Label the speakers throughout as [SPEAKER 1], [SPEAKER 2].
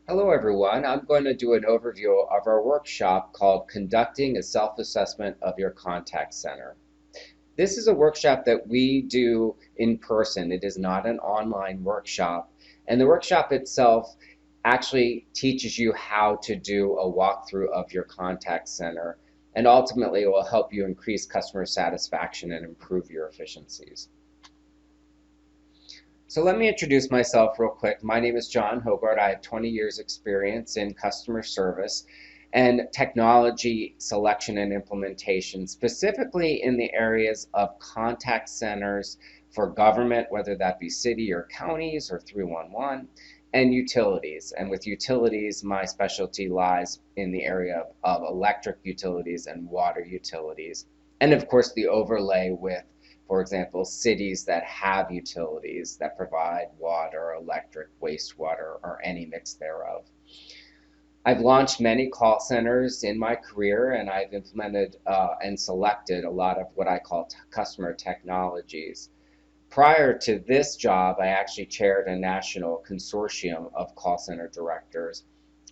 [SPEAKER 1] Hello everyone, I'm going to do an overview of our workshop called Conducting a Self-Assessment of Your Contact Center. This is a workshop that we do in person. It is not an online workshop. And the workshop itself actually teaches you how to do a walkthrough of your contact center. And ultimately, it will help you increase customer satisfaction and improve your efficiencies. So let me introduce myself real quick. My name is John Hogart. I have 20 years experience in customer service and technology selection and implementation, specifically in the areas of contact centers for government, whether that be city or counties or 311, and utilities. And with utilities, my specialty lies in the area of electric utilities and water utilities. And of course, the overlay with, for example, cities that have utilities that provide water, electric, wastewater, or any mix thereof. I've launched many call centers in my career, and I've implemented and selected a lot of what I call customer technologies. Prior to this job, I actually chaired a national consortium of call center directors.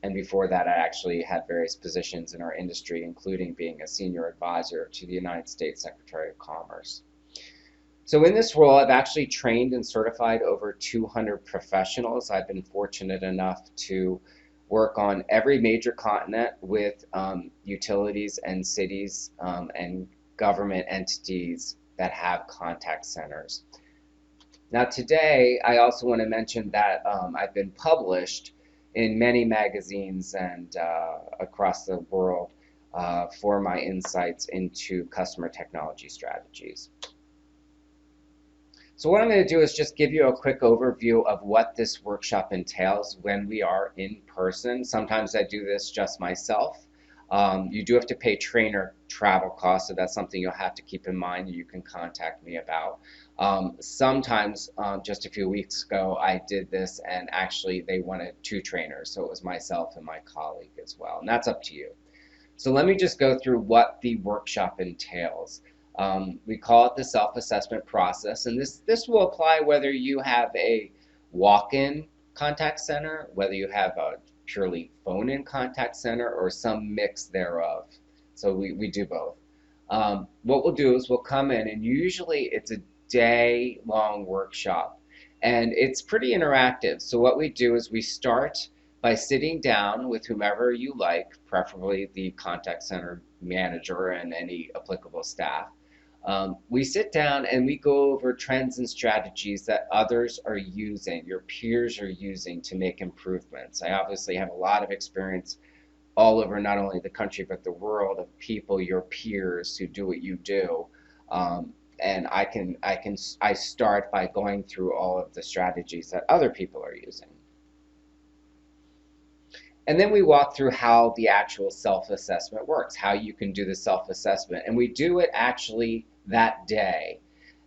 [SPEAKER 1] And before that, I actually had various positions in our industry, including being a senior advisor to the United States Secretary of Commerce. So in this role, I've actually trained and certified over 200 professionals. I've been fortunate enough to work on every major continent with utilities and cities and government entities that have contact centers. Now today, I also want to mention that I've been published in many magazines and across the world for my insights into customer technology strategies. So what I'm going to do is just give you a quick overview of what this workshop entails when we are in person. Sometimes I do this just myself. You do have to pay trainer travel costs, so that's something you'll have to keep in mind. You can contact me about. Sometimes, just a few weeks ago, I did this and actually they wanted two trainers, so it was myself and my colleague as well, and that's up to you. So let me just go through what the workshop entails. We call it the self-assessment process, and this will apply whether you have a walk-in contact center, whether you have a purely phone-in contact center, or some mix thereof. So we do both. What we'll do is we'll come in, and usually it's a day-long workshop, and it's pretty interactive. So what we do is we start by sitting down with whomever you like, preferably the contact center manager and any applicable staff. We sit down and we go over trends and strategies that others are using, your peers are using to make improvements. I obviously have a lot of experience all over not only the country but the world of people, your peers who do what you do. And I start by going through all of the strategies that other people are using. And then we walk through how the actual self-assessment works, how you can do the self-assessment. And we do it actually that day.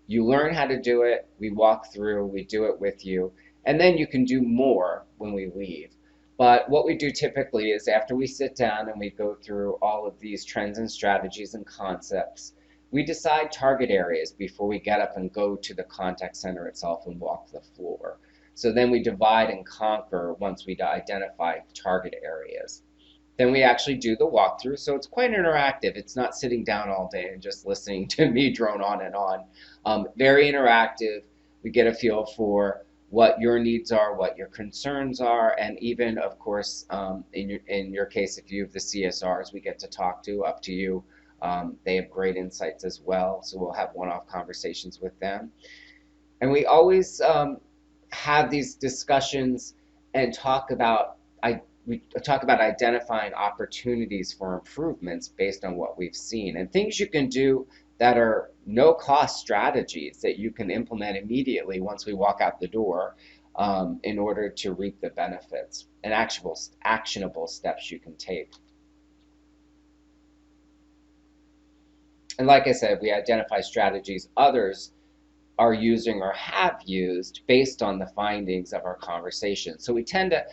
[SPEAKER 1] You learn how to do it, we walk through, we do it with you, and then you can do more when we leave. But what we do typically is after we sit down and we go through all of these trends and strategies and concepts, we decide target areas before we get up and go to the contact center itself and walk the floor. So then we divide and conquer once we identify target areas. Then we actually do the walkthrough, so it's quite interactive. It's not sitting down all day and just listening to me drone on and on. Very interactive. We get a feel for what your needs are, what your concerns are, and even, of course, in your case, if you have the CSRs we get to talk to, up to you. They have great insights as well, so we'll have one-off conversations with them. And we always have these discussions and we talk about identifying opportunities for improvements based on what we've seen and things you can do that are no-cost strategies that you can implement immediately once we walk out the door in order to reap the benefits and actionable steps you can take. And like I said, we identify strategies others are using or have used based on the findings of our conversation. So we tend to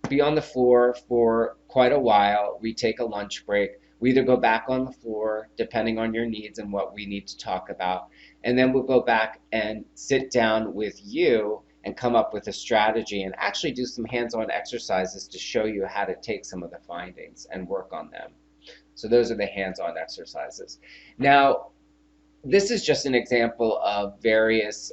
[SPEAKER 1] be on the floor for quite a while. We take a lunch break. We either go back on the floor, depending on your needs and what we need to talk about, and then we'll go back and sit down with you and come up with a strategy and actually do some hands-on exercises to show you how to take some of the findings and work on them. So those are the hands-on exercises. Now, this is just an example of various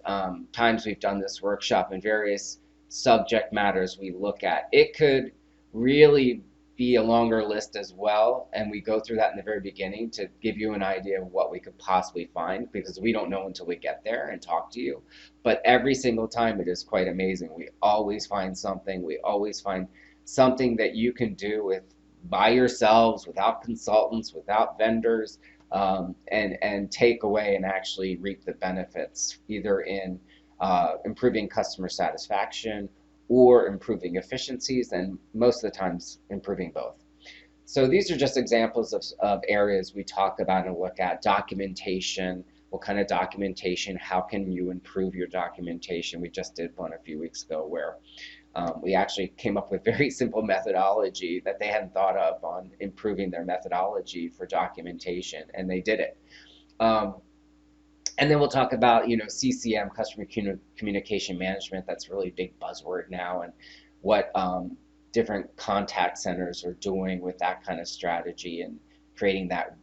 [SPEAKER 1] times we've done this workshop and various subject matters we look at. It could really be a longer list as well, and we go through that in the very beginning to give you an idea of what we could possibly find, because we don't know until we get there and talk to you. But every single time it is quite amazing. We always find something. We always find something that you can do with by yourselves, without consultants, without vendors, and take away and actually reap the benefits, either in improving customer satisfaction or improving efficiencies, and most of the times improving both. So these are just examples of areas we talk about and look at. Documentation, what kind of documentation, how can you improve your documentation? We just did one a few weeks ago where we actually came up with very simple methodology that they hadn't thought of on improving their methodology for documentation, and they did it. And then we'll talk about, CCM, customer communication management. That's really a big buzzword now, and what different contact centers are doing with that kind of strategy and creating that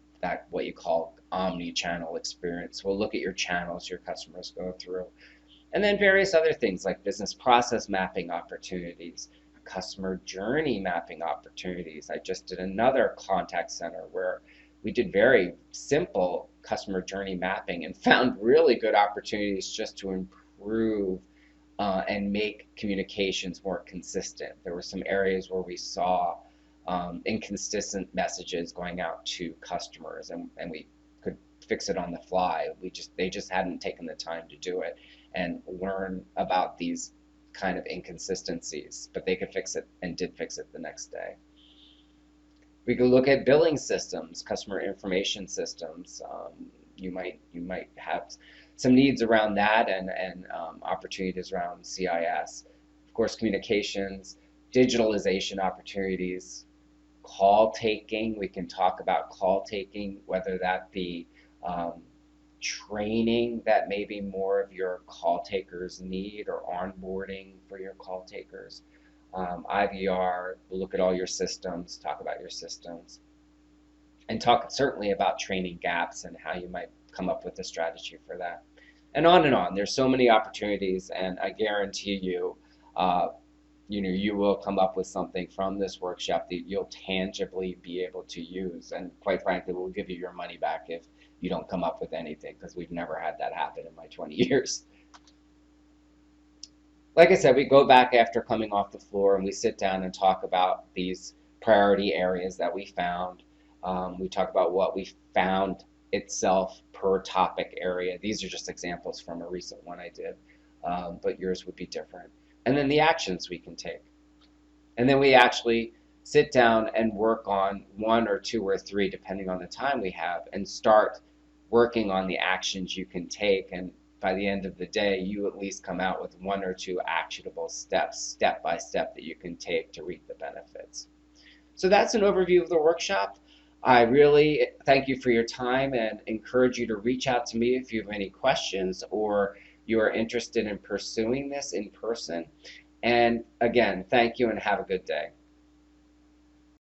[SPEAKER 1] what you call omni-channel experience. We'll look at your channels your customers go through. And then various other things like business process mapping opportunities, customer journey mapping opportunities. I just did another contact center where we did very simple customer journey mapping and found really good opportunities just to improve and make communications more consistent. There were some areas where we saw inconsistent messages going out to customers, and we could fix it on the fly. They just hadn't taken the time to do it and learn about these kind of inconsistencies, but they could fix it and did fix it the next day. We could look at billing systems, customer information systems. You might have some needs around that, and opportunities around CIS. Of course, communications, digitalization opportunities, call taking. We can talk about call taking, whether that be training that maybe more of your call takers need, or onboarding for your call takers. IVR, we'll look at all your systems, talk about your systems, and talk certainly about training gaps and how you might come up with a strategy for that. And on and on. There's so many opportunities, and I guarantee you, you will come up with something from this workshop that you'll tangibly be able to use. And quite frankly, we'll give you your money back if you don't come up with anything, because we've never had that happen in my 20 years. Like I said, we go back after coming off the floor and we sit down and talk about these priority areas that we found. We talk about what we found itself per topic area. These are just examples from a recent one I did, but yours would be different. And then the actions we can take. And then we actually sit down and work on 1 or 2 or 3, depending on the time we have, and start working on the actions you can take. And by the end of the day, you at least come out with 1 or 2 actionable steps, step by step, that you can take to reap the benefits. So that's an overview of the workshop. I really thank you for your time and encourage you to reach out to me if you have any questions or you are interested in pursuing this in person. And again, thank you and have a good day.